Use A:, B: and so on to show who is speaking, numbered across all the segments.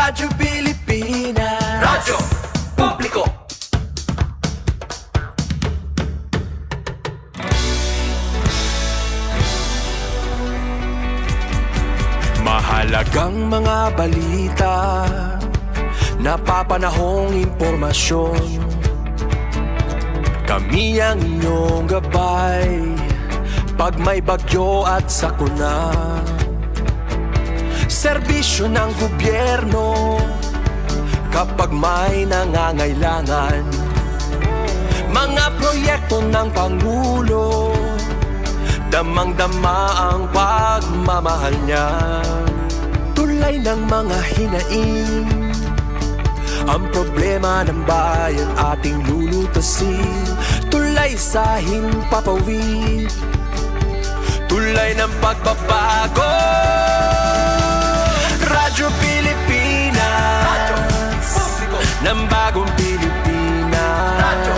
A: Radyo Pilipinas, radyo publiko. Mahalagang mga balita, napapanahong impormasyon. Kami ang inyong gabay pag may bagyo at sakuna. Serbisyo ng gobyerno kapag may nangangailangan. Mga proyekto ng Pangulo, damang-dama ang pagmamahal niya. Tulay ng mga hinaing, ang problema ng bayan ating lulutasin. Tulay sa himpapawid, tulay ng pagbabago. Radyo Pilipinas, radyo publiko ng bagong Pilipinas. Radyo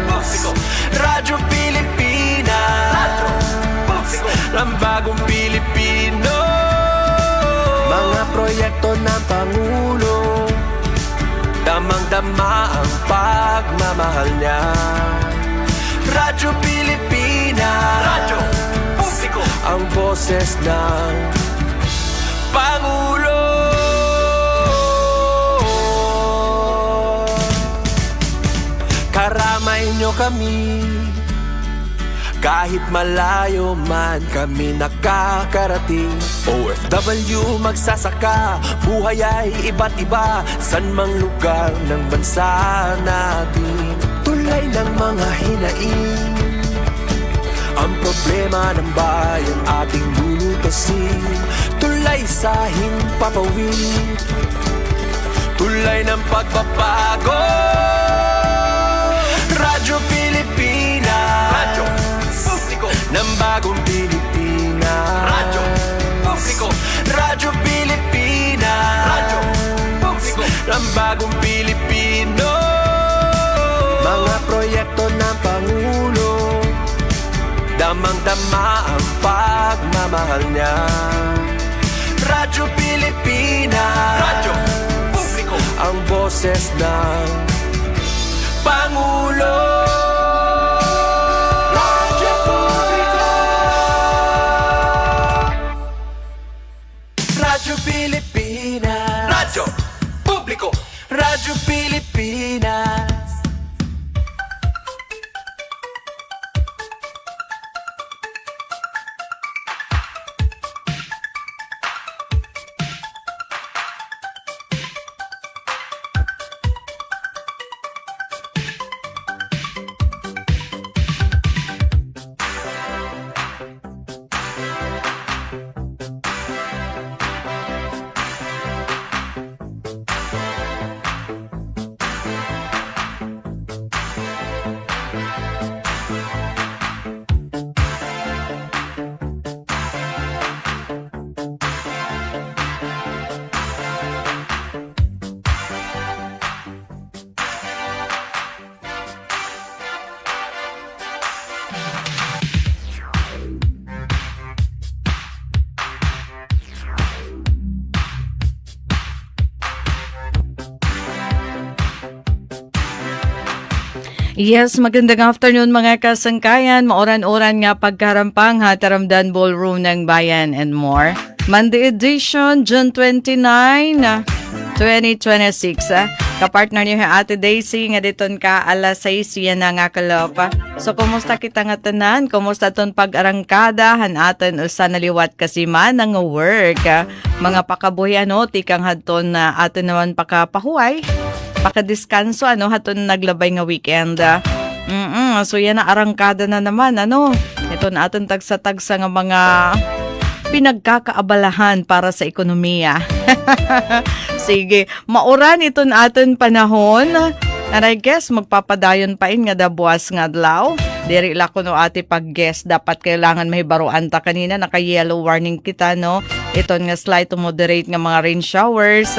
A: publiko, Radyo Pilipinas, radyo publiko ng bagong Pilipino. Mga proyekto ng Pangulo, damang-dama ang pagmamahal niya. Radyo Pilipinas, radyo publiko, ang boses ng Pangulo. Karamay nyo kami, kahit malayo man kami nakakarating. OFW magsasaka, buhay ay iba't iba, san mang lugar ng bansa natin. Tulay ng mga hinaing, ang problema ng bayan ating lulutasin. Tulay sa himpapawid, tulay ng pagbabago. Radyo Pilipinas, radyo publiko ng bagong Pilipinas. Radyo publiko, Radyo Pilipinas, radyo publiko ng bagong Pilipino. Mga proyekto ng Pangulo, damang-dama ang pagmamahal niya. Radyo Pilipinas, radyo publiko, ang boses ng Pangulo. Radyo publiko, Radyo Pilipinas, radyo publiko, Radyo Pilipinas.
B: Yes, magandang afternoon mga kasangkayan. Maoran-oran nga pagkarampang Hataramdan Ballroom ng Bayan and more. Monday edition, June 29, 2026. Kapartner niyo Ate Daisy, nga diton ka alas 6 yan na nga kalopa. So, kumusta kita nga tanan? Kumusta ton pag-arangkada? Hanaton usa naliwat kasi man ang work. Mga pakabuhi ano, tikang hadton na atin naman pakapahuay. Pakadiskanso ano haton naglabay nga weekend. So yan na arangkada na naman ano. Ito na aton tagsa-tagsa nga mga pinagkakaabalahan para sa ekonomiya. Sige, mauran ito na aton panahon. And I guess magpapadayon pa in nga dabuas nga adlaw. Diri la ko no ate pag-guess dapat kailangan may baruan ta kanina naka-yellow warning kita no. Iton nga slight to moderate nga mga rain showers.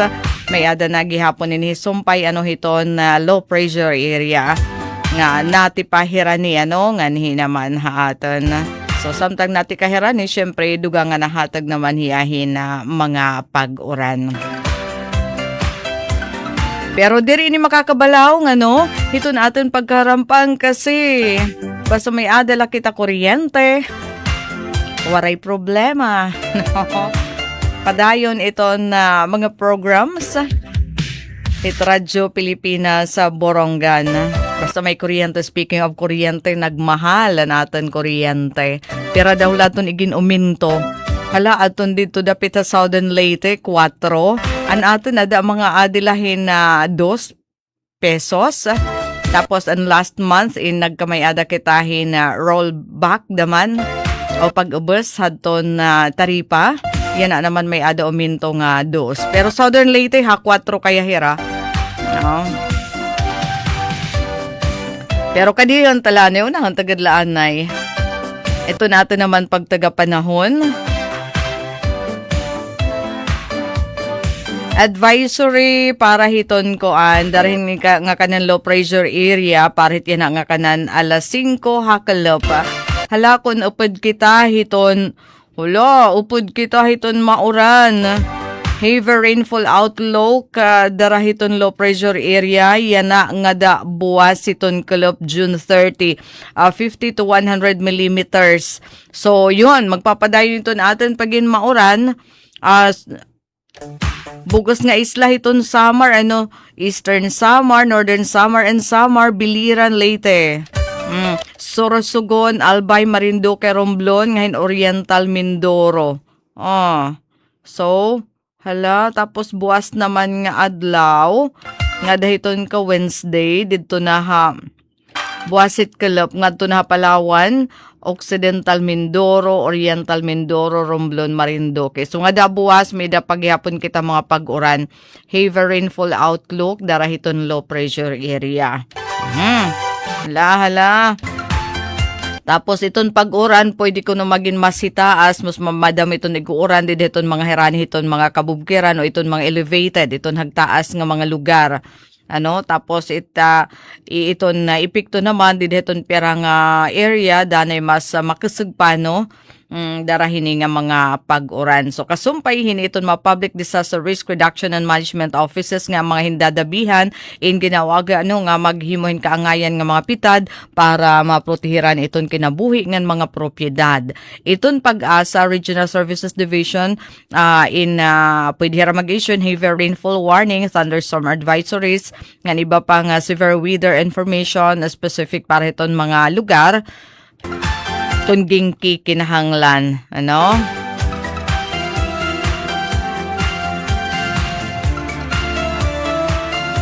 B: May ada na gihapon ni sumpay ano hiton na low pressure area nga natipahiran ni ano nga naman haaton. So samtang natikahiran ni syempre dugang nga nahatag naman hiyahin na mga pag-uran. Pero diri ini makakabalaw nga no, ito natin pagkarampang kasi basta may adala kita kuryente, waray problema. No? Padayon ito na mga programs ito Radyo Pilipinas sa Borongan. Basta may kuryente, speaking of kuryente, nagmahal natin kuryente. Pero daw laton igin uminto. Hala, aton dito dapit sa Southern Leyte, 4. An aton ada mga adilahin na 2 pesos. Tapos ang last month, nagkamay ada kitahin na rollback daman. O pag-ubos, hadton na taripa. Yan na naman may ada uminto nga 2. Pero Southern Leyte, 4 kaya hira. No? Pero kadiyon tala na yun, ang tagadlaan na ito natin naman pagtaga panahon. Advisory para hiton ko dahil nga kanan low pressure area para hit yan nga kanan alas 5 hakalop. Hala kun upod kita hiton mauran. Heavy rainfall outlook darahiton low pressure area yana nga da buwas hiton kalop June 30 50 to 100 millimeters. So yun magpapadayon ito natin pagin mauran bugos nga isla hiton Samar, Eastern Samar, Northern Samar and Samar, Biliran, Leyte. Sorsogon, Albay, Marinduque, Romblon, ngayon Oriental, Mindoro. So, hala, tapos buwas naman nga adlaw, nga dahiton ka Wednesday, dito na ha, buwasit kalap, nga dito na ha Palawan, Occidental Mindoro, Oriental Mindoro, Romblon, Marinduque. So nga da buwas, may da paghihapon kita mga pag-uran. Heavy rainfall outlook, darahiton low pressure area. Hala. Tapos iton pag-uran, pwede ko na maging masitaas, mas mamadam iton iguuran, din iton mga herani, iton mga kabubkiran, o iton mga elevated, iton hagtaas nga mga lugar. Tapos iton na ipikto naman didheton perang area danay mas makasugpa darahini nga mga pag-uran. So kasumpay hiniton mga Public Disaster Risk Reduction and Management Offices nga mga hindadabihan in ginawaga nga maghimohin kaangayan nga mga pitad para maprotehiran iton kinabuhi ngan mga propiedad. Iton Pag-asa Regional Services Division pwede hira mag-issue heavy rainfall warning, thunderstorm advisories, ngan iba pang severe weather information specific para iton mga lugar. Tungging kinahanglan,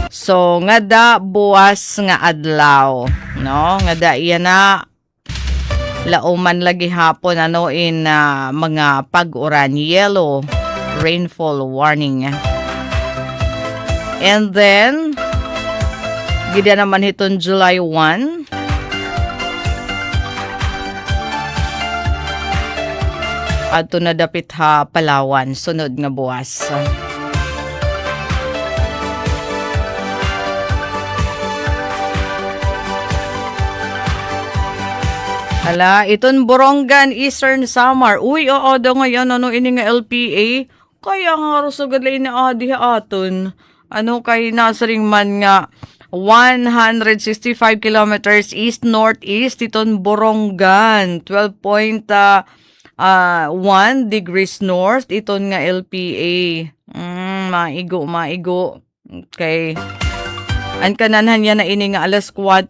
B: So, nga da buwas nga adlaw, nga da iyan na lauman lagi hapon, in mga pag-uran, yellow rainfall warning. And then, gida naman hiton July 1, ato na dapit ha Palawan, sunod nga buwas. Hala, iton Borongan, Eastern Samar. Uy, da ngayon, ini nga LPA. Kaya nga rusugad lang na diha aton. Kay nasaring man nga 165 kilometers east-northeast, iton Borongan, 12.1 degrees north, iton nga LPA. Maigo. Okay. Ang kananhan yan na ini nga alas 4,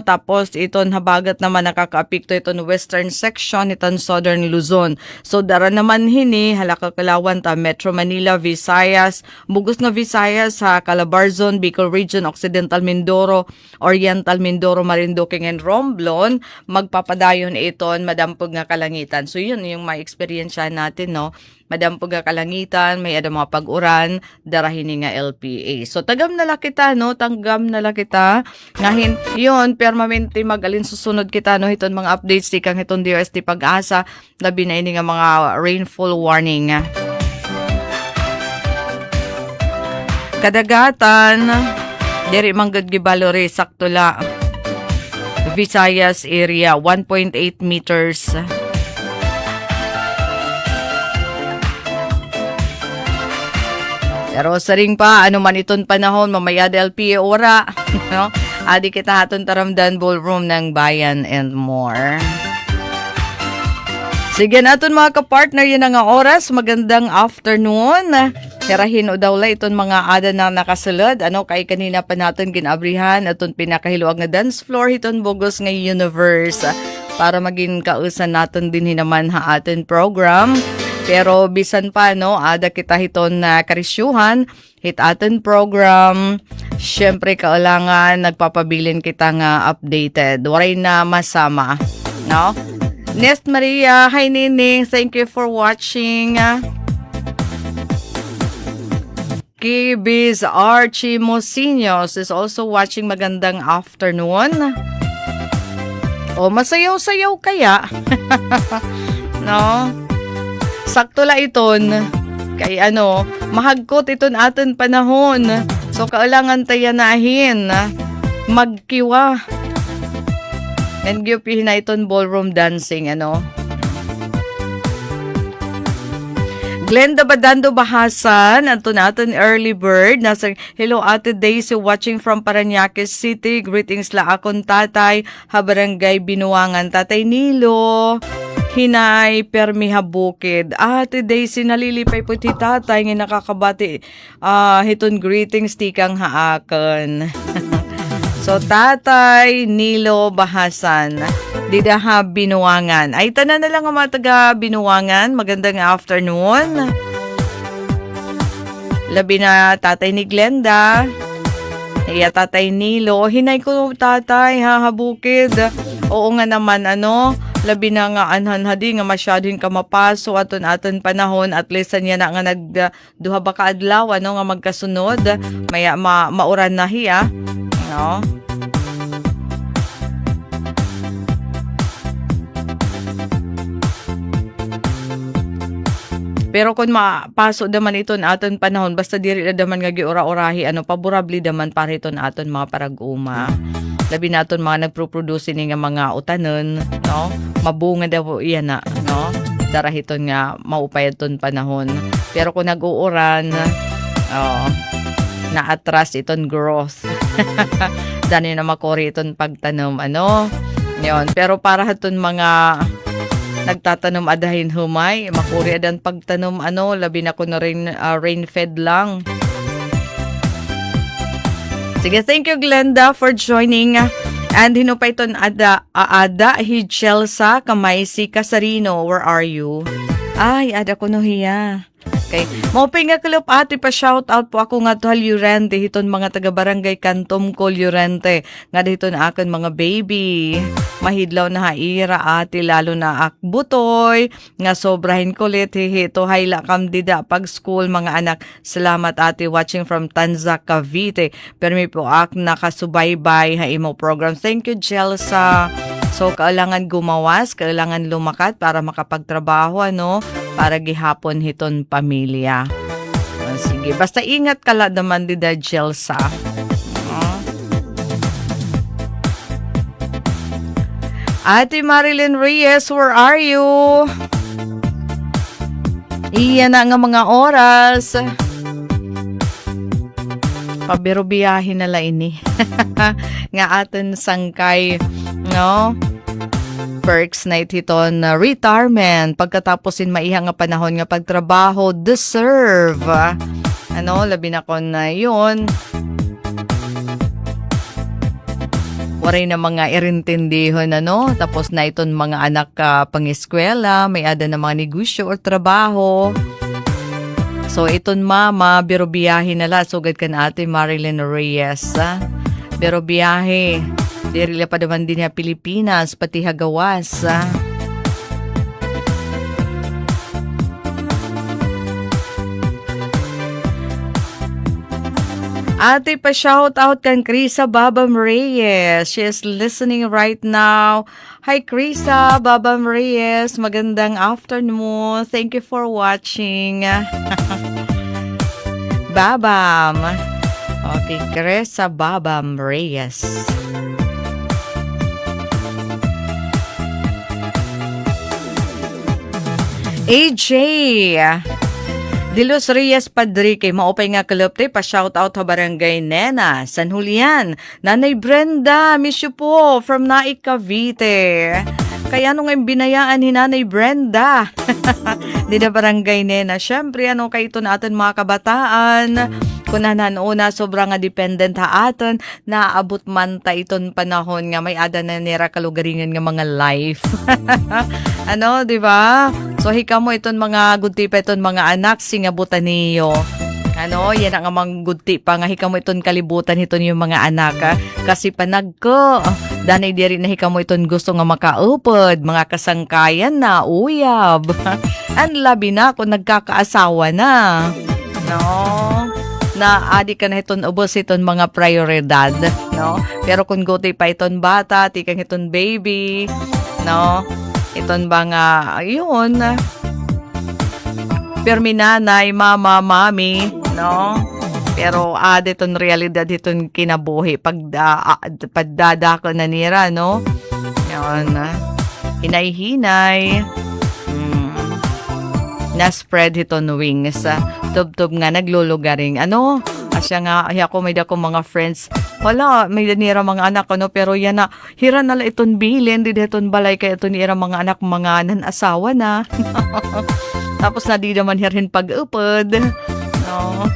B: tapos iton habagat naman nakakaapikto iton western section, iton southern Luzon. So, dara naman hini, halakakalawan ta Metro Manila, Visayas, bugos nga Visayas sa Calabarzon, Bicol Region, Occidental Mindoro, Oriental Mindoro, Marinduque, and Romblon, magpapadayon iton madampog nga kalangitan. So, yun yung ma-experience natin, madampog nga kalangitan, may ada mga pag-uran, darahini nga LPA. So, tagam na la kita, tanggam na la kita. Ngahin, yun, permanente magalin susunod kita, hiton mga updates, tikang hiton DOST Pag-asa, labi na ini nga mga rainfall warning. Kadagatan, diri manggad gibalore, sakto la. Visayas area, 1.8 meters. Pero sa ring pa, ano man iton panahon, mamaya DLP ora. No? Adi kita haton taramdan ballroom ng bayan and more. Sige naton mga kapartner, yun ang oras. Magandang afternoon. Herahin o daw la iton mga ada na nakasulod. Ano kay kanina pa natin ginabrihan aton pinakahiluag nga dance floor hiton bugos nga universe. Para maging kausan natin din naman ha atin program. Pero bisan pa no, ada kita hiton na karisyuhan hit atin program. Syempre kailangan nagpapabilin kita nga updated. Waray na masama, no? Nest Maria, hi Nining, thank you for watching. Kibis Archie Mosinos is also watching. Magandang afternoon. O, masayaw-sayaw kaya? No? Sakto la iton. Kay ano, mahagkot iton atin panahon. So, kailangan tayanahin. Magkiwa. And gyupihin na iton ballroom dancing, ano? Glenda Badando Bahasan, ato natin early bird. Nasa, hello Ate Daisy watching from Parañaque City. Greetings la akong tatay, habarangay Binuangan. Tatay Nilo, Hinay Permiha Bukid. Ate Daisy, nalilipay po ti tatay nga nakakabati. Hiton greetings tikang haakan. So, Tatay Nilo Bahasan, Didaha Binuangan. Ay, tanan na lang ang mga taga Binuangan. Magandang afternoon. Labi na Tatay ni Glenda. Iya, Tatay Nilo. Hinay ko, Tatay, hahabukid. Oo nga naman, ano, labi na nga anhanhadi nga masyadong kamapaso aton panahon. At least niya na nga nagduha ba ka adlaw, ano, nga magkasunod. Maya, mauran na hiya. No? Pero kung mapaso daman iton aton panahon, basta diri na daman nga giura-urahi, ano, paborabli daman para iton aton mga parag-uma. Labi naton mga nagproproduce ni nga mga utanon, no? Mabunga daw iyan na, no? Darahiton nga maupay iton panahon. Pero kung nag-uuran, na-atras iton growth. Dani na makori iton pagtanom, ano? Yun. Pero para haton mga nagtatanom adahin humay, makuri adan pagtanom, ano, labi na ko na rin rain-fed lang. Sige, thank you Glenda for joining. And hinupay iton Ada Hichelsa Kamaysi Kasarino, where are you? Ay, ada ko no hiya. Okay. Mopay nga kalop ati pa shout out po ako nga to Llorente hiton mga taga barangay Kantom ko Llorente nga dito na akin mga baby mahidlaw na haira ati lalo na akbutoy nga sobrahin kulit hihito hayla kam dida pag school mga anak. Salamat ati watching from Tanza Cavite. Permi po ak nakasubaybay ha imo program. Thank you Jelsa. So kailangan gumawas, kailangan lumakat para makapagtrabaho, ano, para gihapon hiton pamilya. Sige, basta ingat ka la naman dida Jelsa. Ate Marilyn Reyes, where are you? Iyan na nga mga oras. Pabiro biyahin na la ini. Nga atin sangkay, no? Perks night hiton retirement pagkataposin maiha nga panahon nga pagtrabaho deserve, ano, labi na kon na yun waray na mga irintindihon, ano, tapos na iton mga anak pang-eskwela, may ada na mga negosyo or trabaho. So iton mama biro biyahe na la sugad kan ate Marilyn Reyes, biro biyahe diri pa naman din niya Pilipinas, pati hagawas. Ate pa shout out kan Krisa Babam Reyes. She is listening right now. Hi Krisa Babam Reyes. Magandang afternoon. Thank you for watching. Babam. Okay, Krisa Babam Reyes. AJ, De Los Reyes Padrique, maupay nga kalupte, pa-shoutout ha Barangay Nena, San Julian. Nanay Brenda, miss you po, from Naik, Cavite. Kaya ano nga yung binayaan ni Nanay Brenda? Di na Barangay Nena. Siyempre, ano kayo ito natin mga kabataan? Kung nananoon sobrang nga dependent ha aton, naabot man ta iton panahon nga may ada na nira kalugaringan nga mga life. Ano, di ba? So, hikamo iton mga gudti pa iton mga anak, singabutan niyo. Ano, yan ang amang gudti pa nga hikamo iton kalibutan iton yung mga anak. Ha? Kasi panag ko, danay diri na hikamo iton gusto nga makaupod, mga kasangkayan na, uyab. Ang labi na kung nagkakaasawa na. No? Na adi ka na iton ubos iton mga prioridad, no? Pero kung guti pa iton bata, tikang iton baby, no? Iton ba nga, ayun, permi nanay, mama, mami, no? Pero adi iton realidad iton kinabuhi, pagdadako na nira, no? Yun, hinay-hinay, na-spread iton wings, tub-tub nga naglulugaring. Ano? Asya nga, ako may dako mga friends. Wala, may nira mga anak, ano, pero yan na, hira nala iton bilin, di iton balay kaya iton nira mga anak, mga nan-asawa na. Tapos na di naman hirin pag-upod. No?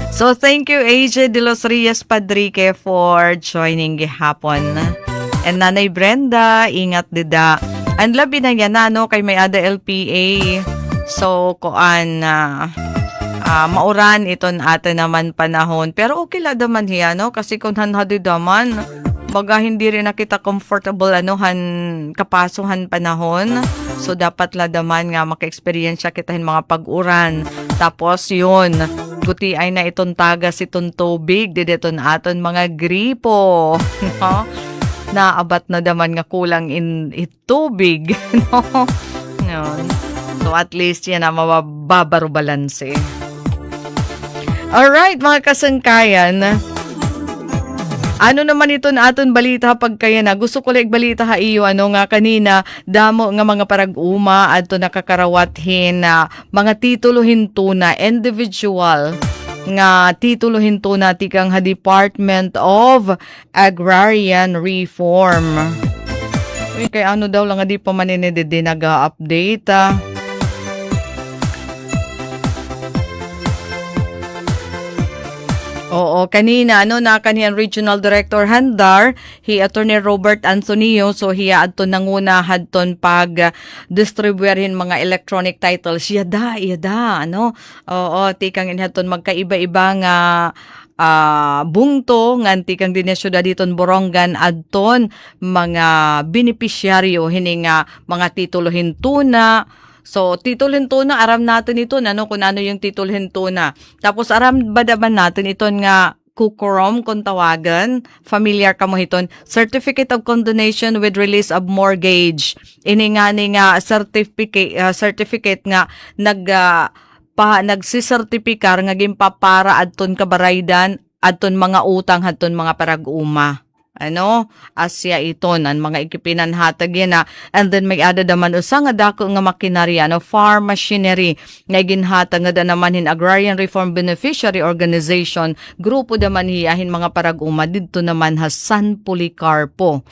B: So, thank you, AJ De Los Reyes Padrique for joining gihapon. And Nanay Brenda, ingat dida. Ang labi na yan na, no, kay may ada LPA. So, kuan mauran iton atin naman panahon. Pero okay la daman hiya, no? Kasi kung hanhadi daman, baga hindi rin na kita comfortable, kapasuhan panahon. So, dapat la daman nga maka-experience kitahin mga pag-uran. Tapos, yun, guti ay na iton tagas iton tubig, dideton aton mga gripo, no? Naabat na daman nga kulang in tubig, no? Yun. So at least yan na mababaro balanse. Alright, mga kasangkayan. Ano naman ito na aton balita pagkaya na? Gusto ko lang balita ha iyo, nga kanina, damo nga mga parag-uma adto nakakarawathin na mga titulo hintuna, individual nga titulo hintuna tikang ha Department of Agrarian Reform. Uy, kay ano daw lang nga di pa maninidid nag-update. Oo, kanina na kaniyan Regional Director Handar, Attorney Robert Antonio, so hiya adto nanguna hadton pag distribuerin mga electronic titles. Yada, Oo, tikang inhaton magkaiba-iba nga bungto nganti kang dinesyoda diton Borongan adton mga beneficiaryo hini nga mga titulo hintuna. So, titulhin to na, aram natin ito na, kung ano yung titulhin to na. Tapos, aram badaban natin ito nga, kukurom kung tawagan, familiar ka mo hiton, Certificate of Condonation with Release of Mortgage. Ini nga certificate nga, nagsisertipikar nga gimpapara adton kabaraydan, adton mga utang, adton mga parag-uma. Asya ito nan mga ikipinanhatag yan na. And then may ada naman usa nga dako nga makinarya, farm machinery nga ginhatag nga naman hin Agrarian Reform Beneficiary Organization, grupo naman hiyahin mga parag-uma didto naman ha San Policarpo.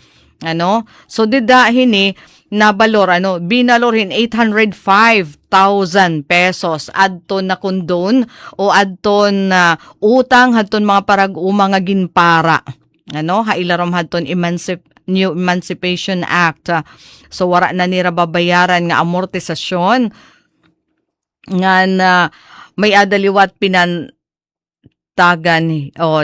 B: So didahin nabalor binalorin 805,000 pesos adton na kondon o adton na utang hadton mga parag-uma nga ginpara. Hailarom hadton New Emancipation Act. So wara na nira babayaran nga amortisasyon nga na may adaliwat pinantagan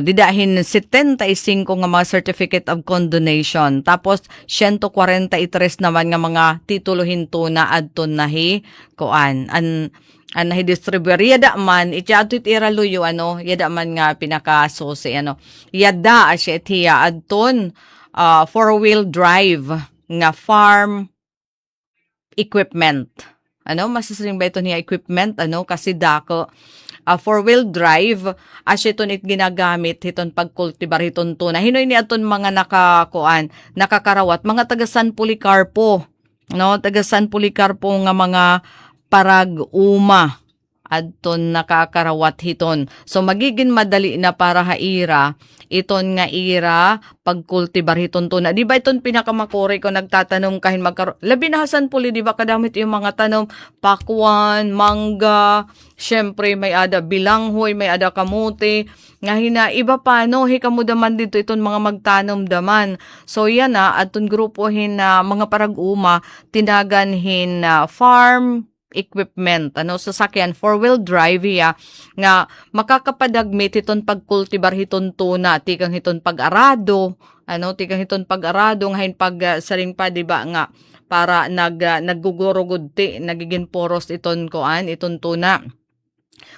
B: didahin 75 nga mga certificate of condonation. Tapos 143 naman nga mga titulo hintuna adton nahi kuan nahi distribuer yada man itiadto iraluyo yada man nga pinakasusi yada asya tiya adton 4-wheel drive nga farm equipment. Masasring ba ito niya equipment kasi dako 4-wheel drive asya ito nit ginagamit hiton pagkultibar hiton tuna hinoy ni aton mga nakakarawat mga taga San Policarpo. no, taga San Policarpo nga mga parag-uma adton nakakarawat hiton. So magiging madali na para haira iton nga ira pagkultibar hiton to na. Di ba iton pinakamakore ko nagtatanom kahin labi na San Poli, di ba kadamit yung mga tanom pakwan, mangga, syempre may ada bilanghoy, may ada kamote, nga hina iba pa no, hikamo daman dito iton mga magtanom daman. So yan na aton grupohin na mga parag-uma tinagan hin farm equipment, sasakyan, four-wheel drive, nga makakapadagmit hiton pagkultibar hiton tuna, tikang hiton pag-arado, tikang hiton pag-arado, ngayon saring pa, di ba, nga, para naggugurugudti, nagiging poros iton iton tuna.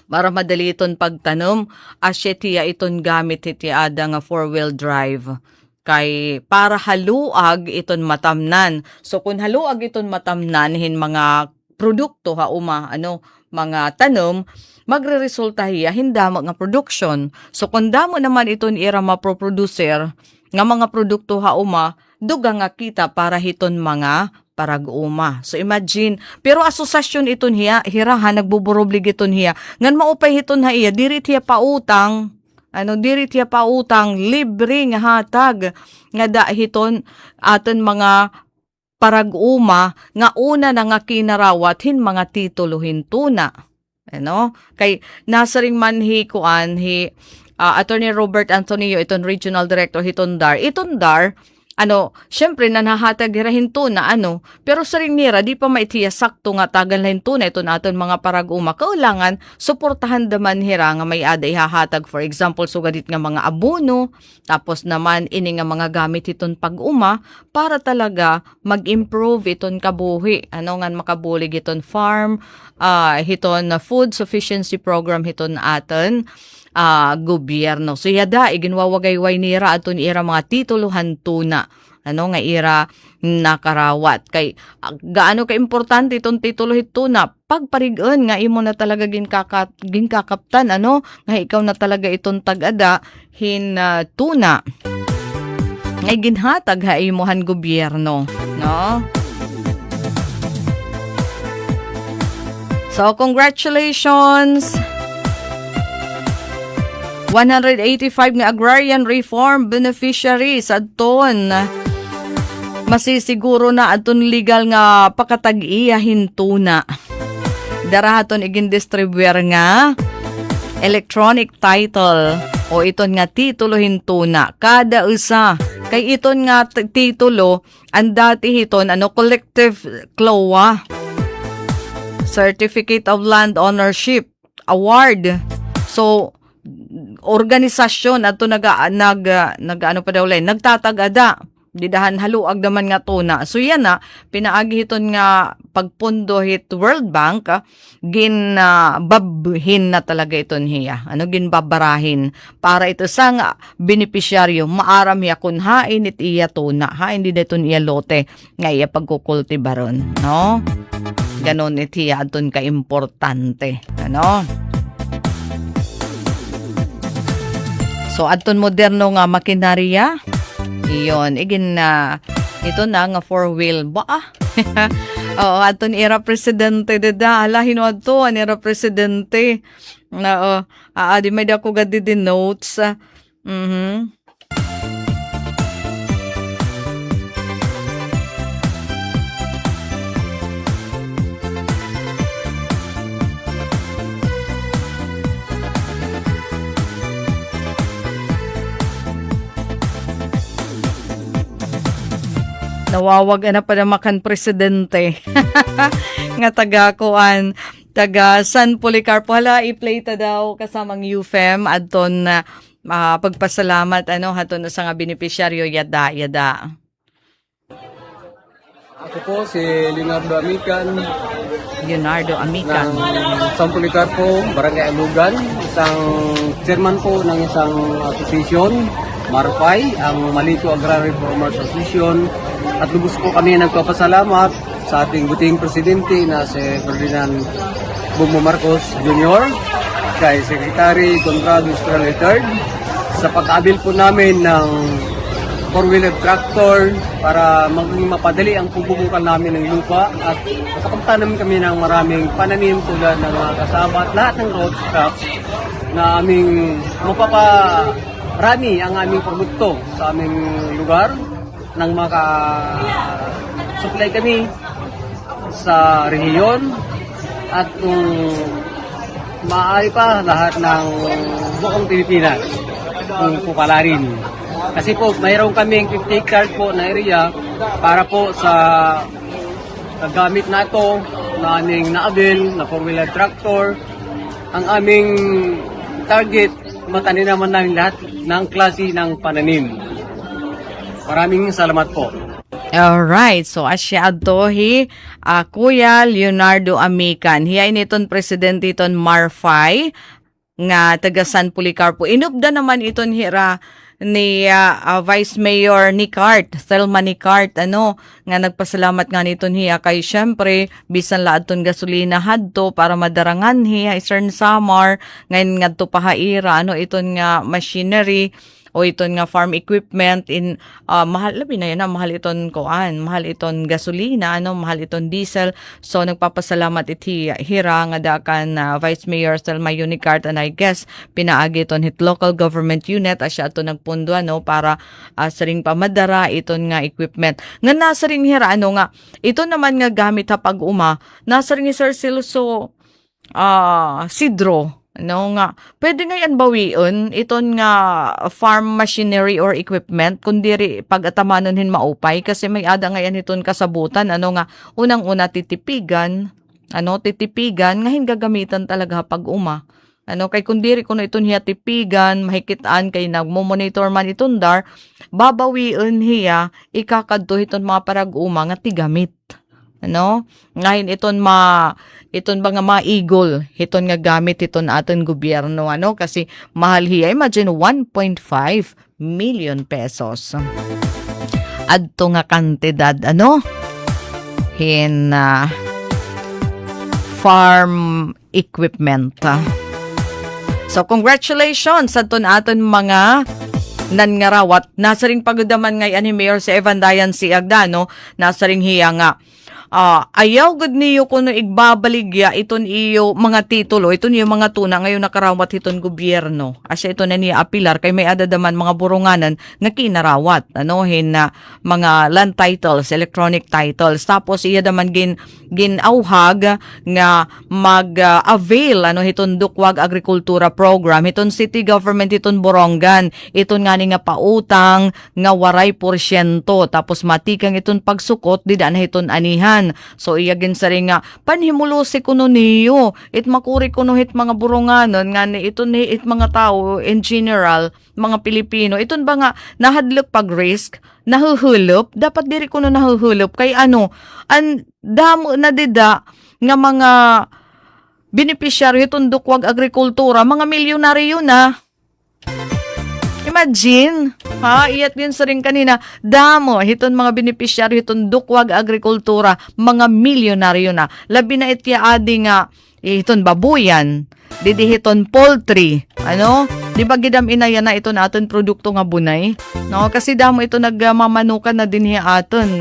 B: Para madali iton pagtanom, asyetiya iton gamit itiada nga four-wheel drive. Kay para haluag iton matamnan. So kung haluag iton matamnan hin mga produkto mga tanom, magre-resulta hiya hindamo nga production. So kung damo naman iton ira maproproducer nga mga produkto duga nga kita para hiton mga parag-uma. So imagine, pero asosasyon iton hiya, hirahan nagbuburoblig iton hiya. Ngan maupay hiton hiya, dirit hiya pautang, dirit hiya pautang, libre nga hatag nga dahiton aton mga parag-uma nga una na nga kinarawat hin mga titulo hintuna. Kay nasaring manhi Attorney Robert Antonio iton Regional Director hitondar. Itondar syempre nanahatag hirahin to na pero sa ring nira, di pa maitiya sakto nga tagal lahin to na ito natin mga parag-uma. Kaulangan, suportahan daman hira nga may ada ihahatag. For example, sugadit nga mga abono, tapos naman ini nga mga gamit iton pag-uma para talaga mag-improve iton kabuhi. Nga makabulig iton farm, hiton food sufficiency program hiton aton gobyerno. So yada iginwawagayway nira aton ira mga tituluhan tuna nga ira nakarawat kay gaano ka importante itong titulo tuna pagparigon nga imo na talaga ginkakaptan nga ikaw na talaga itong tagada hin tuna nga ginhatag ha imuhan gobyerno, no? So congratulations 185 nga agrarian reform beneficiaries adton masisiguro na adton legal nga pakatag-iya hintuna. Darahaton igin distribuer nga electronic title o iton nga titulo hintuna kada usa. Kay iton nga titulo ang dati hiton collective CLOA, Certificate of Land Ownership Award. So organisasyon ato nagtatagada didahan haluag daman nga tuna. So yan pinaagi hiton nga pagpundo hit World Bank babhin na talaga iton hiya. Ginbabarahin para ito sang benepisyaryo maaram hiya kun hain it iya tuna. Hain di deton iya lote nga iya pagkukultibaron, no? Ganon it hiya aton ka importante, So adton moderno nga makinarya iyon igin ito na nga four-wheel oo adton era presidente deda alahin adto an era presidente na di may dako gadi din notes nawawag na pa makan presidente nga taga San Policarpo. Hala i-play ta daw kasamang UFEM adton pagpasalamat haton sa nga benepisyaryo yada.
C: Ako po si Leonardo Amican. Ng San Policarpo, Barangay Alugan, isang chairman po ng isang asosasyon, Marpay, ang Malito Agrarian Reformers Association. At lubos po kami nagpapasalamat sa ating buting presidente na si Ferdinand Bongbong Marcos Jr., kay Secretary Conrado Estrella III sa pag-abil po namin ng four-wheeler tractor para maging mapadali ang pagbubukan namin ng lupa at makapagtanim kami ng maraming pananim tulad ng mga kasama at lahat ng road crops na aming mapaparami ang aming produkto sa aming lugar nang maka-supply kami sa rehiyon at kung maaari pa lahat ng buong Pilipinas kung pupalarin. Kasi po mayroon kaming 50 hectares po na area para po sa gamit na ito na aming naabil na four-wheeler tractor. Ang aming target, matanim naman namin lahat ng klase ng pananim. Maraming salamat po.
B: Alright, so asyado Kuya Leonardo Amican. Hiya initon presidente iton Marfay nga taga San Policarpo. Inubda naman iton hira ni Vice Mayor Nicart, Thelma Nicart, nga nagpasalamat nga niton hiya kay syempre bisan laad ton gasolina hadto para madarangan hiya Eastern Samar ngayon ngadto pahaira iton nga machinery o iton nga farm equipment in mahal labi na yan mahal iton mahal iton gasolina mahal iton diesel. So nagpapasalamat iti hira nga dakan Vice Mayor Thelma Unicart and I guess pinaagi iton hit local government unit asya ato nagpundo para saring pamadara iton nga equipment nga nasa ring hira nga ito naman nga gamit ha pag-uma nasa ring Sir Silso Sidro nga, pwede nga yan bawion, iton nga farm machinery or equipment, kundi pag-atamanon hin maupay, kasi may ada nga yan iton kasabutan, nga, unang-una titipigan, titipigan, nga gagamitan talaga pag-uma. Kay kundiri kuno iton hiya tipigan, mahikitaan kay nagmo-monitor man iton dar, babawion hiya, ikakadto iton mga parag-uma nga tigamit. Ngayon iton ba nga maigol iton nga gamit iton aton gobyerno kasi mahal hiya imagine 1.5 million pesos adto nga kantidad hin farm equipment. So congratulations sa aton mga nangarawat nasa ring pagdaman ngay ani Mayor si Evan Dayan si Agdano nasa ring hiya nga ayaw gud niyo kuno igbabaligya iton iyo mga titulo iton iyo mga tuna ngayon nakarawat iton gobyerno asya ito na niya apilar kay may adadaman mga burunganan nga kinarawat hin na mga land titles electronic titles tapos iya daman ginauhag nga mag-avail iton Dukwag Agrikultura Program iton city government iton Borongan iton nga ni nga pautang nga waray porsyento tapos matikang iton pagsukot di na iton anihan. So iyagin sa rin nga panhimulusi kuno niyo it makuri kuno hit mga burunganon nga ni ito ni it mga tao in general mga Pilipino iton ba nga nahadlok pag risk nahuhulop dapat diri kuno nahuhulop kay an damo na dida nga mga beneficiaryo iton Dukwag Agrikultura mga milyonaryo na. Imagine, iyat din sa rin kanina, damo, hiton mga beneficiaryo, hiton Dukwag Agrikultura, mga milyonaryo na. Labi na itya adi nga, hiton babuyan, didi hiton poultry, di ba gidam inaya na ito na aton produkto nga bunay? Kasi damo ito nagmamanukan na din hiya aton.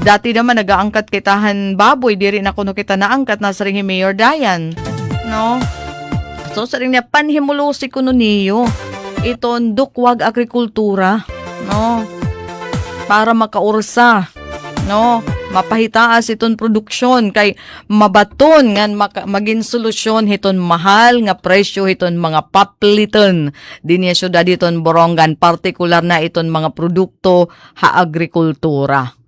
B: Dati naman nagaangkat kitahan baboy, di rin ako kita naangkat na sa rin Mayor Dayan. So sa rin niya, panhimulusi ko niyo. Iton Dukwag Agrikultura para makaursa mapahitaas iton produksyon kay mabaton ngan maging solusyon hiton mahal nga presyo hiton mga papliton dinhi syudad iton Borongan partikular na iton mga produkto ha agrikultura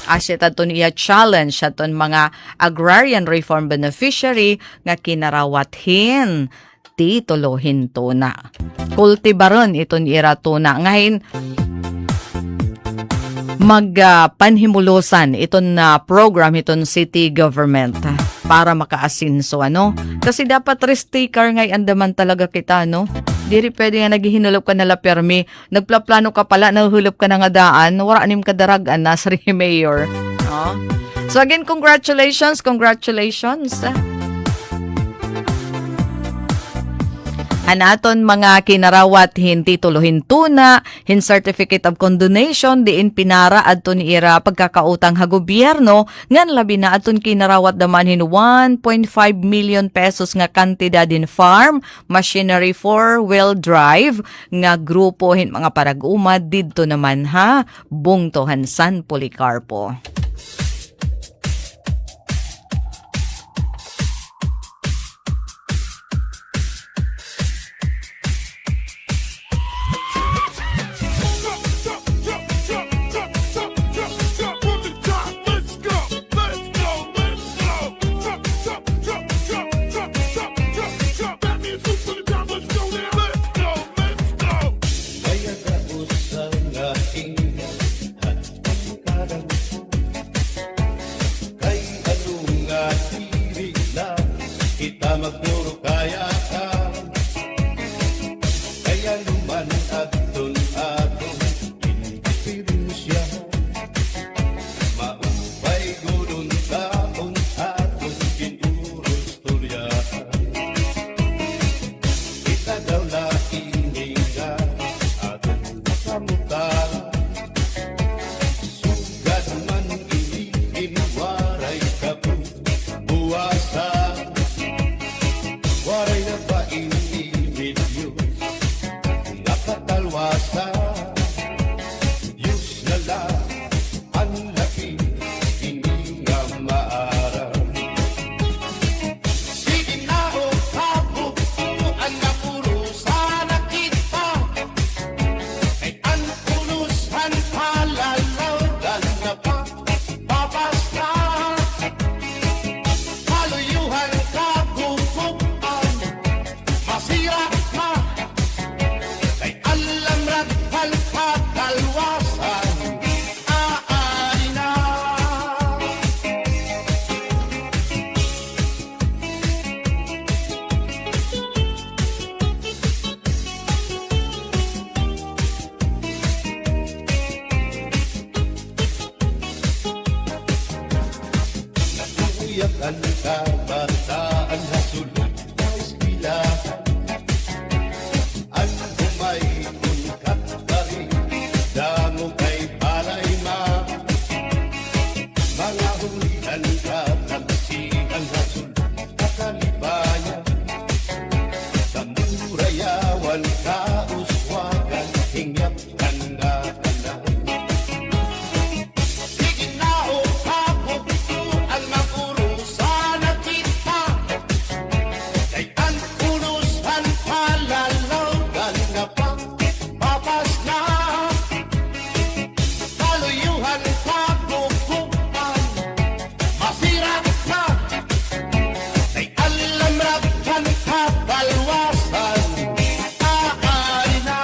B: asya taton iya challenge aton mga agrarian reform beneficiary nga kinarawathin titulohin to na. Kultibaron iton ira to na. Ngayon, magpanhimulusan iton na program iton city government para makaasinso Kasi dapat risk taker ngay andaman talaga kita Diri pwede nga naghihinulop ka nala permi, nagplaplano ka pala, nahuhulop ka na nga daan, wala anim kadaragan na sa Mayor. So again, congratulations. Anaton mga kinarawat hindi tuluhin tuna, hin certificate of condonation diin pinara adto ni ira pagkakautang ha gobyerno ngan labi na aton kinarawat daman hin 1.5 million pesos nga kantidad in farm machinery for wheel drive nga grupo hin mga parag-umad didto naman ha Bungtohan San Policarpo.
D: Kita magturo kaya ka kaya luman aton aton indifirensya maupay gudon taon aton kinurusturya kita daw na ininga aton makamuta sugad man iniwaray kapu buwasa waray na ba inibid Diyos nakatalwasa Diyos na lang ang laki hindi nga maaram sige na o kabukuan na puro sana kita ay ang pulusan palalawgan na pa babasta haluyuhan kabukuan masira ka kay alam raghal katalwasan aari na Uyak ang kabataan na sulod na iskilahan ang humay unkat bari damo kay palay mga hulihan ka tagsihan na sulod na kalibayan sa murayawan ka uswagan hingyap na sige na o kabukuan mapuro sana kita kay ang pulusan palalawgan na pa papas na kaluyuhan kabukuan masira ka kay alam raghal katalwasan aari na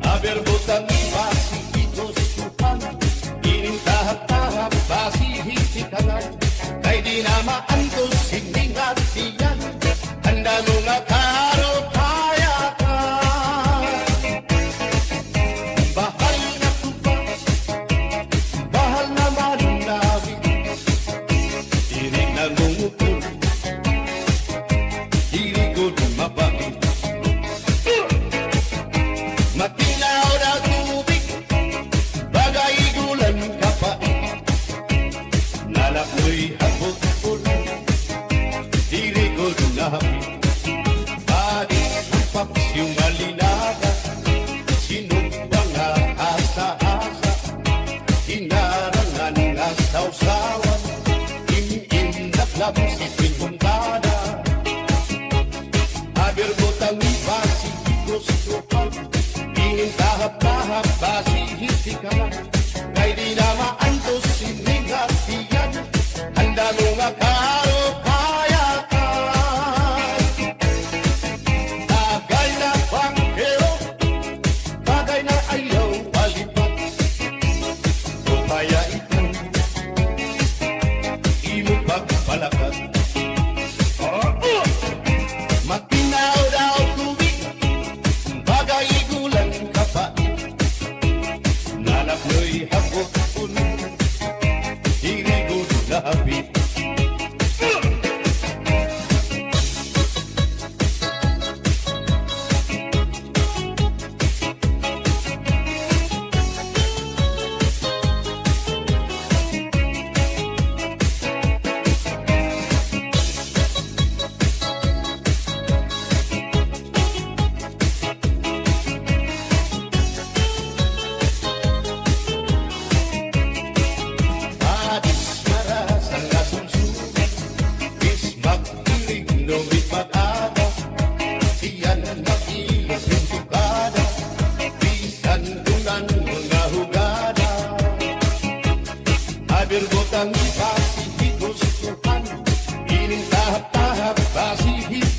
D: Aberbutan basi itos tupan ining tahap-tahap basi hitikanan kay di na maantos hindi nga tiyan handa mo nga karo kaya ka bahal na tuba bahal na manunawi iring na lungutol dirigod mabangin matinaw na tubig bagay gulan kapait nalakoy habot ulo dirigod na hapit badi paps yung alinaga sinumpang nga asa-asa hinarangan nga sausawan in-in-naklab si pinpuntada aberbotang basi gusto pag ingin tahap-tahap basi hitikanan kay di na maantos siningat iyan handa mo nga karo kaya ka tagal na banghero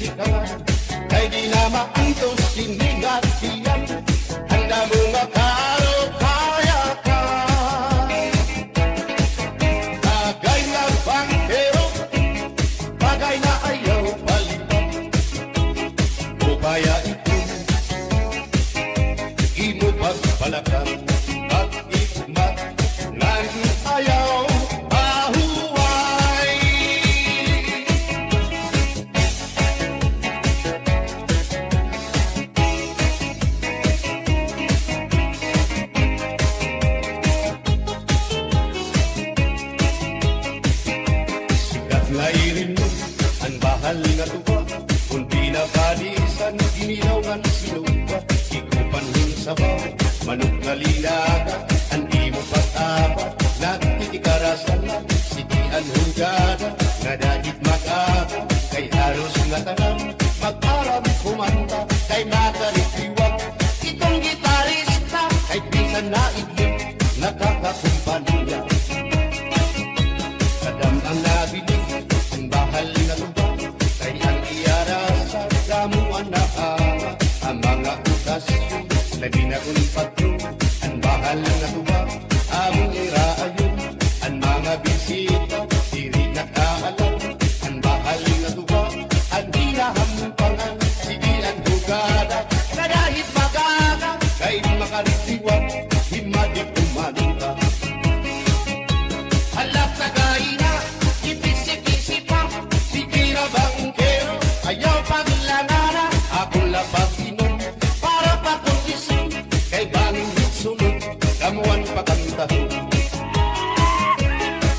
D: sikawan, kay di na maantos siningat diyan. Handa mo nga karo kaya ka. Bagay na bangkero, bagay na ayaw balikan. O kaya ito, imo pagpalakan, pag-ikmat, nang ayaw ahuway. Sikat nga irin mo, ang bahal nga tuwa, kung pinapalisan, ginilaw nga sinuwa, ikupan yung sabaw, manok nga linaga, ang di mo pag-abat, nagtitikarasan lang, sitian hugada, nga dahit mag-aga, kay halos nga tanam, mag-aram kumanta, kay makaritiwag, itong gitarista, kay pisan na idlip, nakakakumpanya. Kadam ang nabilig, ang bahal na lubang, kay ang iarasa, damuan na ama, ang mga okasyon, labi na kung patro, ang bahal na lubang, among iraayon, ang mga bisita, diri nakaalam, ang bahal na lubang, ang hinahampangan, sige ang hugada, na dahit magaga, kay makaritiwag, himadi kumanta. Halap na gaina, ipisi-pisi pa, sikira bangkero, ayaw paglangana, akong lapag inom, para patungisin, kay bangin sunod, kamuan pakantaho.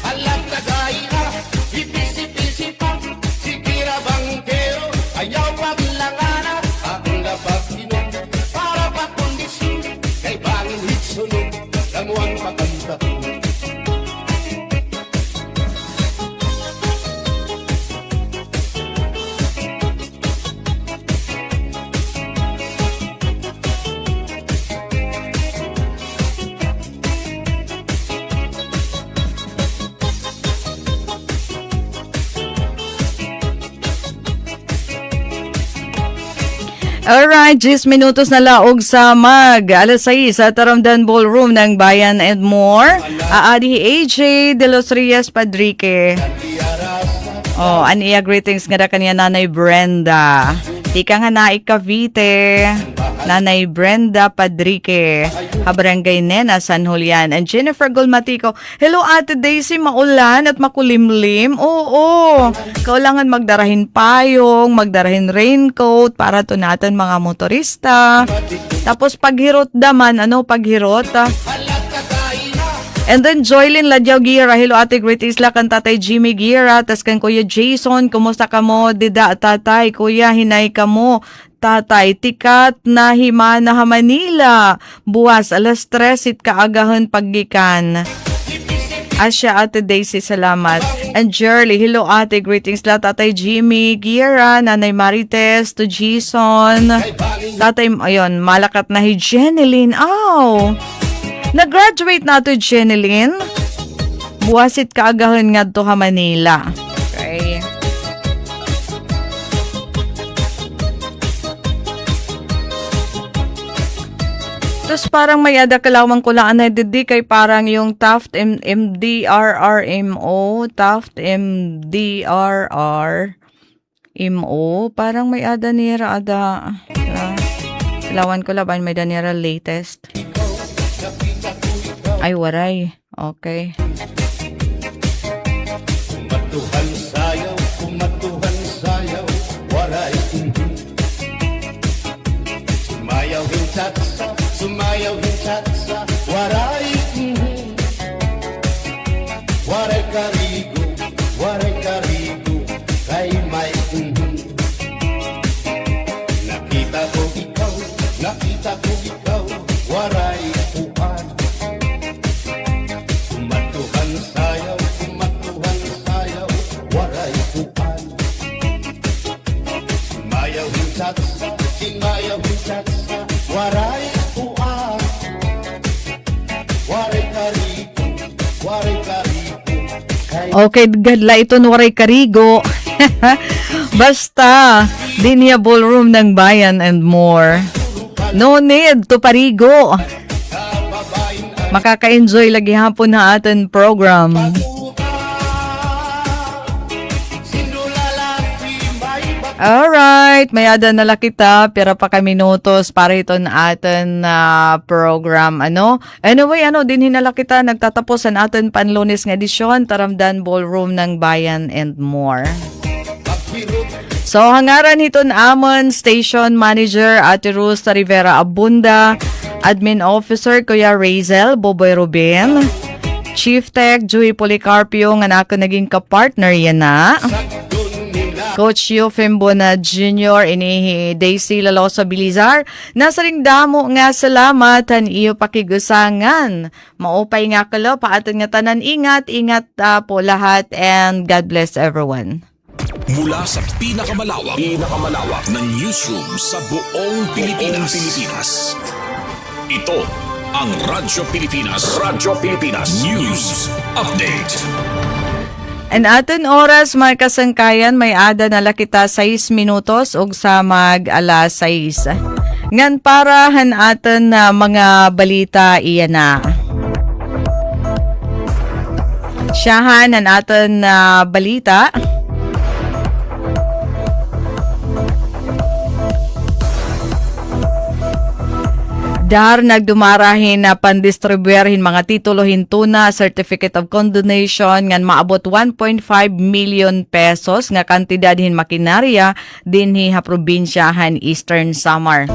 D: Halap na gaina, ipisi-pisi pa, sikira bangkero, ayaw paglangana, akong lapag inom, para patungisin, kay bangin sunod, kamuan pakantaho.
B: Alright, 10 minutos na laog sa alas 6 sa Taramdan Ballroom ng Bayan and More. Aadi AJ De Los Rios Padrique. Oh, aniya greetings nga da kaniya Nanay Brenda. Ika nga naik Cavite. Nanay Brenda Padrique. Barangay Nena, San Julian. And Jennifer Golmatico. Hello Ate Daisy, maulan at makulimlim. Oo, kailangan magdarahin payong, magdarahin raincoat para tunatan mga motorista. Tapos paghirot daman, paghirot? And then Joylyn Ladyaw Gira, hello Ate greetings la kan Tatay Jimmy Gira, tas kan Kuya Jason, kumusta ka mo? Dida tatay, Kuya, hinay ka mo. Tatay, tikat na himana ha Manila. Buwas, alas 3 it kaagahan paggikan. Asya Ate Daisy, salamat. And Jerly, hello Ate, greetings la Tatay Jimmy Gira, Nanay Marites, to Jason. Tatay, ayun, malakat na hi Jeneline. Oh, nag-graduate na to Jeneline. Buwasit kaagahan nga to ha Manila. Okay. Tapos parang may ada kalawang kulaan na didi kay parang yung Taft MDRRMO, Taft MDRRMO, parang may ada nira ada. Kalawan ko laban may danira latest. Ay waray. Okay.
D: Kumatuhan sayaw, waray. Sumayaw hinsatsa, waray. Waray karigo, kay may nakita ko ikaw, waray uan. Kumatuhan sayaw, waray uan. Sumayaw hinsatsa, waray uan. Waray karigo,
B: Okay, gadla ito waray karigo. Basta Dinya Ballroom ng Bayan and more. No need to parigo. Makaka-enjoy lagi hapon na aton program. Alright, may ada nala kita, pero pa kami minutos para ito na atin program. Anyway, din hinala kita, nagtatapos ang atin panlunes ng edisyon, Taramdan Ballroom ng Bayan and more. So, hangaran ito amon, Station Manager Ate Rusta Rivera Abunda, Admin Officer Kuya Razel Boboy Ruben, Chief Tech Joey Policarpio, nga nako naging kapartner yan na. Coach Yofem Bona Jr. inihi Daisy Lalosa Bilizar. Nasa ring damo nga salamat han iyo pakigusangan. Maupay nga kalo paaton nga tanan ingat po lahat and God bless everyone.
E: Mula sa pinakamalawak na newsroom sa buong Pilipinas. Ito ang Radyo Pilipinas News Update.
B: And aton oras mga kasangkayan, may ada na lakita 6 minutos ug sa mag alas 6. Ngan para han aton na mga balita iyan na. Siyahan ang aton na balita. Dar nagdumarahin na pandistribuerhin mga titulo hintuna Certificate of Condonation ngan maabot 1.5 million pesos nga kantidad hin makinarya dinhi ha probinsyahan Eastern Samar.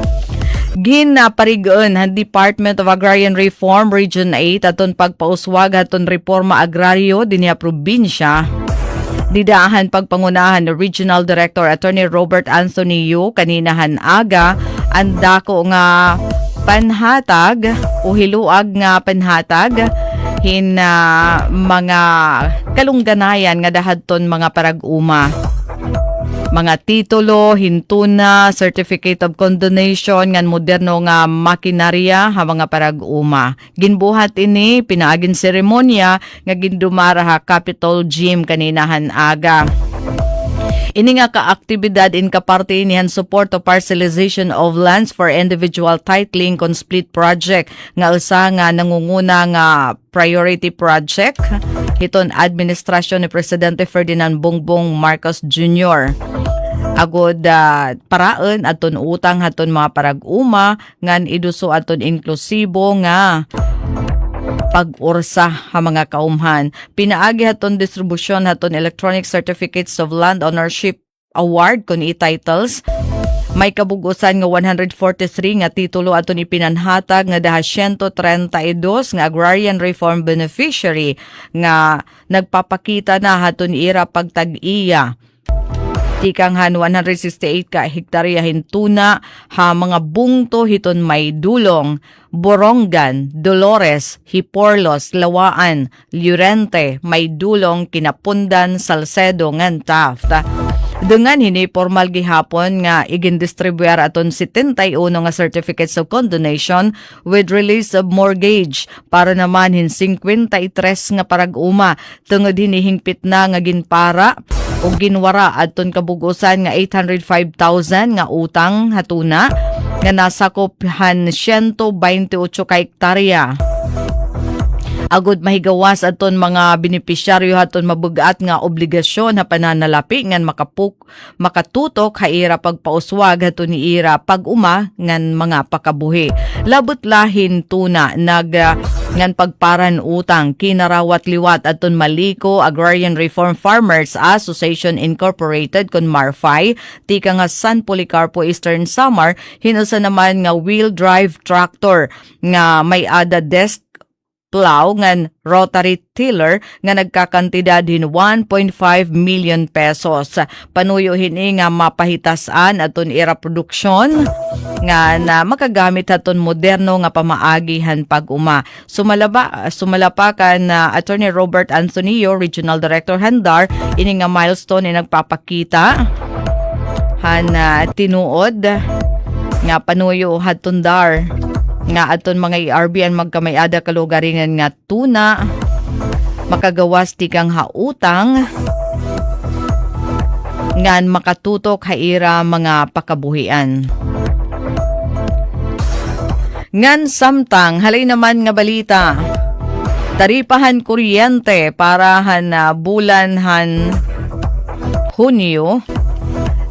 B: Ginaparigon ang Department of Agrarian Reform Region 8 aton pagpauswag aton reforma agraryo dinhi ha probinsya. Didahan pagpangunahan ni Regional Director Attorney Robert Anthony Yu kaninahan aga ang dako nga panhatag o hiluag nga panhatag hin mga kalungganayan nga dahadton mga parag-uma. Mga titulo, hintuna, Certificate of Condonation ngan moderno nga makinarya ha mga parag-uma. Ginbuhat ini pinaagin seremonya nga gindumara ha Capitol Gym kaninahan aga. Ini nga ka-aktibidad in kaparte niyan support to parcelization of lands for individual titling kon split project nga usa nga nangunguna nga priority project hiton administrasyon ni Presidente Ferdinand Bongbong Marcos Jr. Agod paraon aton utang haton mga parag-uma ngan iduso aton inklusibo nga pag-ursa ha mga kaumhan. Pinaagi haton distribusyon haton electronic certificates of land ownership award kun i-titles. May kabugusan nga 143 nga titulo aton ipinanhatag nga daha 132 nga agrarian reform beneficiary nga nagpapakita na haton ira pagtag-iya. Tikanghan 168 ka hektarya hintuna ha mga bungto hiton may dulong, Borongan, Dolores, Hiporlos, Lawaan, Llorente, may dulong Kinapundan, Salcedo, ngan Taft. Dengan hini formal gihapon nga igindistribuer aton 71 nga certificates of condonation with release of mortgage para naman hin 53 nga parag-uma tungod hinihingpit na nga ginpara o ginwara adton kabugusan nga 805,000 nga utang hatuna nga nasakop han 128 ka hektarya. Agud mahigawas aton mga benepisyaryo haton mabugat nga obligasyon na pananalapi ngan makatutok haira pagpauswag haton ni ira pag-uma ngan mga pakabuhi. Labot lahin tuna ngan pagparan utang kinarawat liwat aton Maliko Agrarian Reform Farmers Association Incorporated kun Marfay tika nga San Policarpo Eastern Samar hinusa naman nga wheel drive tractor nga may ada desk plow ngan rotary tiller nga nagkakantidad hin 1.5 million pesos. Panuyo hini nga mapahitasan aton ira produksyon nga na makagamit aton moderno nga pamaagihan pag-uma. Sumalapa kan Attorney Robert Anthonio, Regional Director Handar, ini nga milestone ay nagpapakita han tinuod nga panuyo hatundar nga aton mga ERB ang magkamayada kalugaringan nga tuna makagawas tikang hautang ngan makatutok haira mga pakabuhian. Ngan samtang halay naman nga balita, taripahan kuryente para bulan Hunyo,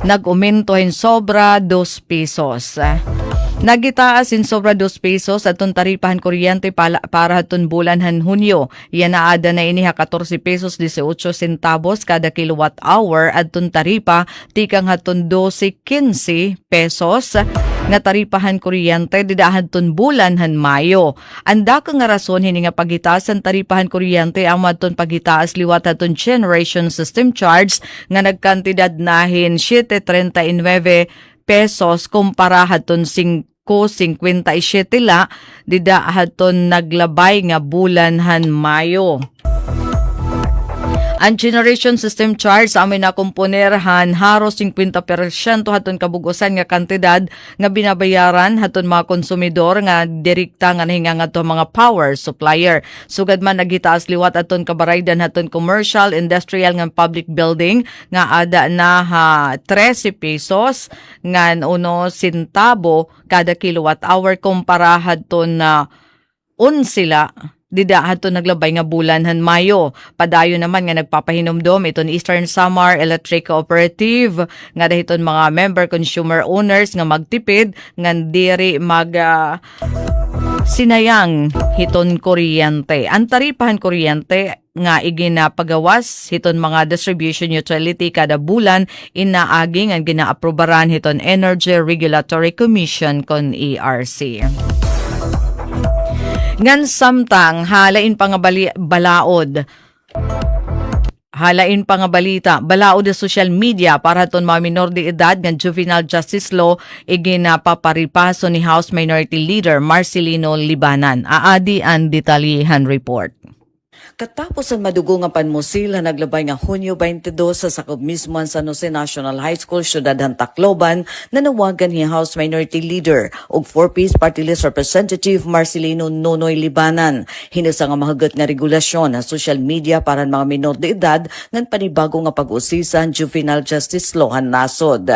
B: nag-uminto sobra 2 pesos. Nagitaas sobra 2 pesos atong taripahan kuryente para hatun bulan Hunyo. Yan naada na ini 14 pesos 18 centavos kada kilowatt hour atong taripa tikang hatun 12.15 pesos nga taripahan kuryente didahan tun bulan Mayo. Anda ka nga rason hini nga pagitaas ang taripahan kuryente ang matun pagitaas liwat hatun generation system charge nga nagkantidad nahin 7.39 pesos kumpara hatun 5.57 la dida haton naglabay nga bulan Mayo. Ang generation system charge sa amin na komponerhan haros 50% haton kabugusan nga kantidad nga binabayaran haton mga konsumidor nga direkta nga nahinga nga to mga power supplier. Sugad man nagitaas liwat aton kabaraydan haton commercial, industrial nga public building nga ada na 13 pesos nga 1 centavo kada kilowatt hour kumpara haton na 11 la dida hato naglabay nga bulan Mayo. Padayon naman nga nagpapahinomdom iton Eastern Samar Electric Cooperative nga dahiton mga member consumer owners nga magtipid nga diri sinayang hiton kuryente. Ang taripahan kuryente nga iginapagawas hiton mga distribution utility kada bulan inaaging ang ginaaprobaran hiton Energy Regulatory Commission kon ERC. Ngan samtang halain pa nga balaod. Halain pa nga balita, balaod sa social media para ton mga minor de edad nga juvenile justice law iginapaparipaso ni House Minority Leader Marcelino Libanan. Aadi ang detalyihan report. Katapos ang madugo nga panmusil naglabay nga Hunyo 22 sa sakop mismo ang San Jose National High School, Syudad Tacloban, nanawagan ni House Minority Leader ug 4-piece Party List Representative Marcelino Nonoy Libanan. Hinusa nga mahagot nga regulasyon sa social media para mga minor de edad ngan panibago nga pag-usisan juvenile justice law nasod.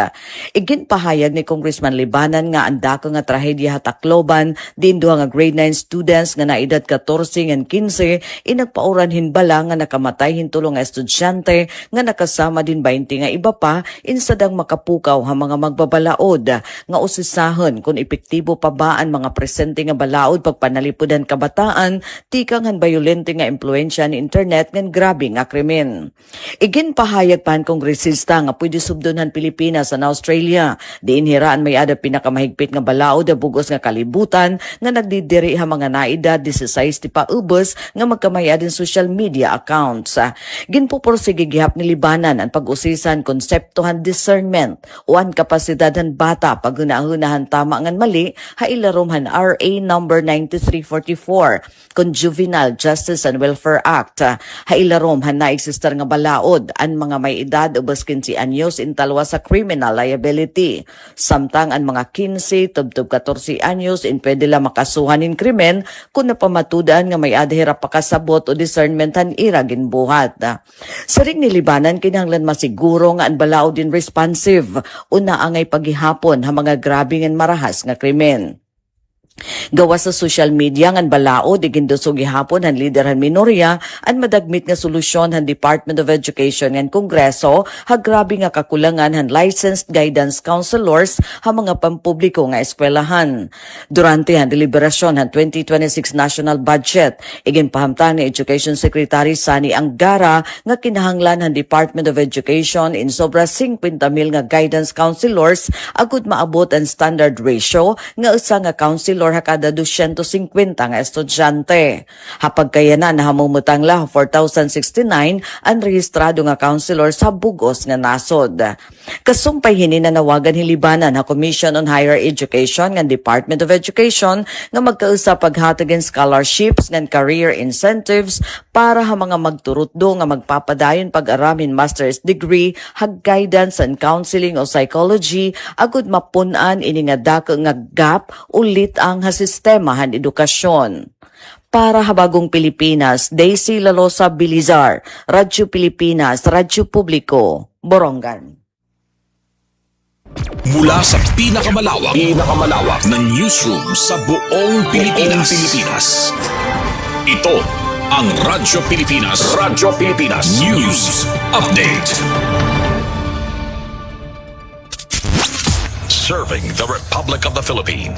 B: Iginpahayag ni Congressman Libanan nga anda nga trahedya Tacloban din duha nga grade 9 students nga naedad 14 ngan 15 inagpauran hinbala nga nakamatay hintulong nga estudyante nga nakasama din 20 nga iba pa insadang makapukaw ha mga magbabalaod nga usisahon kung epektibo pa ba ang mga presente nga balaod pagpanalipudan kabataan tikang han bayolente nga impluensya ni internet ngan grabe nga krimen. Iginpahayag pa ang kongresista nga pwede subdonan Pilipinas sa Australia diin hiraan may ada pinakamahigpit nga balaod bugos nga kalibutan nga nagdidiri ha mga naedad 16 ti paubos nga magkamay adin social media accounts. Ginpupursige gihap ni Libanan ang pag-usisan konseptohan discernment o ang kapasidadhan bata paghunahunahan tama ngan mali hailarumhan RA number 9344 kon Juvenile Justice and Welfare Act. Hailarumhan na eksistar nga balaod ang mga may edad ubos 15 anyos intalwa sa criminal liability. Samtang ang mga 15 tubtub 14 anyos in pwede lang makasuhan in krimen kung napamatudan nga may adhira pakasabot o discernmentan ira ginbuhat. Sa ring ni Libanan kinahanglan masiguro nga ang balaod din responsive una angay paghihapon ha mga grabe ngan marahas nga krimen. Gawas sa social media ngan balaod igindusog gihapon han lider han minorya an madagmit nga solusyon han Department of Education ngan Kongreso ha grabe nga kakulangan han licensed guidance counselors ha mga pampubliko nga eskwelahan. Durante han deliberasyon han 2026 national budget iginpahamtang ni Education Secretary Sani Angara nga kinahanglan han Department of Education in sobra 50,000 nga guidance counselors agud maabot ang standard ratio nga usa nga counselor kada 250 nga estudyante. Hapag kaya na nahamumutang la 4,069 ang rehistrado nga counselor sa bugos nga nasod. Kasumpay hini nanawagan ni Libanan ha Commission on Higher Education ng Department of Education nga magkausa paghatag ng scholarships ng career incentives para ha mga magturutdo nga magpapadayon pag-aramin master's degree hag guidance and counseling o psychology agud mapunan ini nga dako nga gap ulit ang sistema han edukasyon. Para habagong Pilipinas, Daisy Lalosa Bilizar, Radyo Pilipinas, Radyo Publiko, Borongan.
E: Mula sa pinakamalawak na newsroom sa buong Pilipinas. Ito ang Radyo Pilipinas. News Update. Serving the Republic of the Philippines.